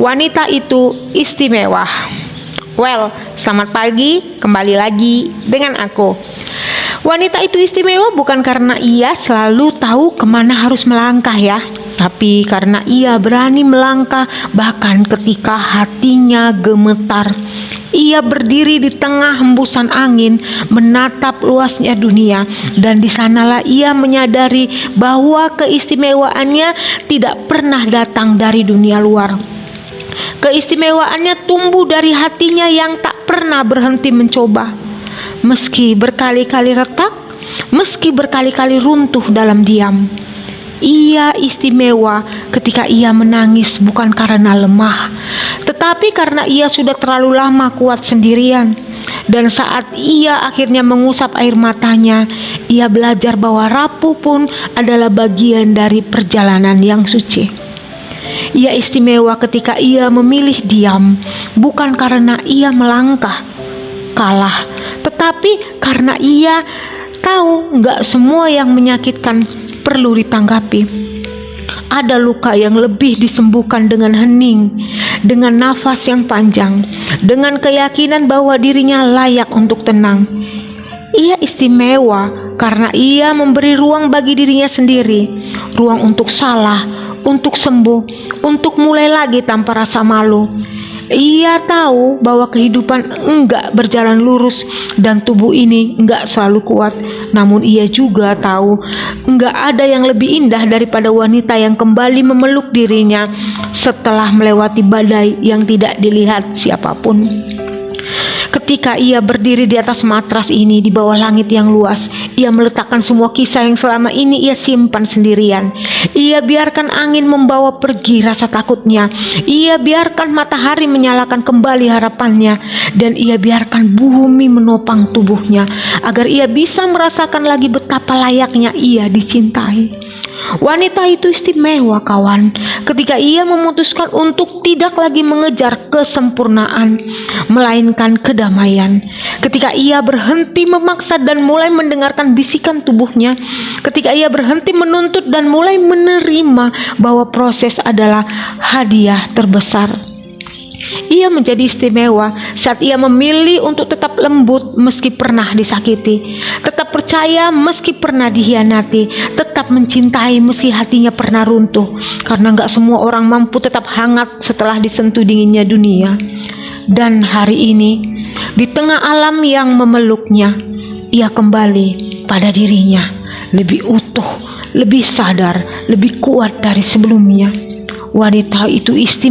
Wanita itu istimewa. Well, selamat pagi, kembali lagi dengan aku. Wanita itu istimewa bukan karena ia selalu tahu kemana harus melangkah ya, tapi karena ia berani melangkah bahkan ketika hatinya gemetar. Ia berdiri di tengah hembusan angin, menatap luasnya dunia, dan di sanalah ia menyadari bahwa keistimewaannya tidak pernah datang dari dunia luar. Keistimewaannya tumbuh dari hatinya yang tak pernah berhenti mencoba. Meski berkali-kali retak, meski berkali-kali runtuh dalam diam. Ia istimewa ketika ia menangis bukan karena lemah, tetapi karena ia sudah terlalu lama kuat sendirian. Dan saat ia akhirnya mengusap air matanya, ia belajar bahwa rapuh pun adalah bagian dari perjalanan yang suci. Ia istimewa ketika ia memilih diam, bukan karena ia melangkah kalah, tetapi karena ia tahu gak semua yang menyakitkan perlu ditanggapi. Ada luka yang lebih disembuhkan dengan hening, dengan nafas yang panjang, dengan keyakinan bahwa dirinya layak untuk tenang. Ia istimewa karena ia memberi ruang bagi dirinya sendiri, ruang untuk salah, untuk sembuh, untuk mulai lagi tanpa rasa malu. Ia tahu bahwa kehidupan enggak berjalan lurus dan tubuh ini enggak selalu kuat. Namun ia juga tahu enggak ada yang lebih indah daripada wanita yang kembali memeluk dirinya setelah melewati badai yang tidak dilihat siapapun. Ketika ia berdiri di atas matras ini di bawah langit yang luas, ia meletakkan semua kisah yang selama ini ia simpan sendirian. Ia biarkan angin membawa pergi rasa takutnya. Ia biarkan matahari menyalakan kembali harapannya. Dan ia biarkan bumi menopang tubuhnya agar ia bisa merasakan lagi betapa layaknya ia dicintai. Wanita itu istimewa kawan, ketika ia memutuskan untuk tidak lagi mengejar kesempurnaan, melainkan kedamaian. Ketika ia berhenti memaksa dan mulai mendengarkan bisikan tubuhnya. Ketika ia berhenti menuntut dan mulai menerima bahwa proses adalah hadiah terbesar. Ia menjadi istimewa saat ia memilih untuk tetap lembut meski pernah disakiti, tetap percaya meski pernah dihianati, tetap mencintai meski hatinya pernah runtuh, karena gak semua orang mampu tetap hangat setelah disentuh dinginnya dunia. Dan hari ini, di tengah alam yang memeluknya, ia kembali pada dirinya, lebih utuh, lebih sadar, lebih kuat dari sebelumnya. Wanita itu istimewa.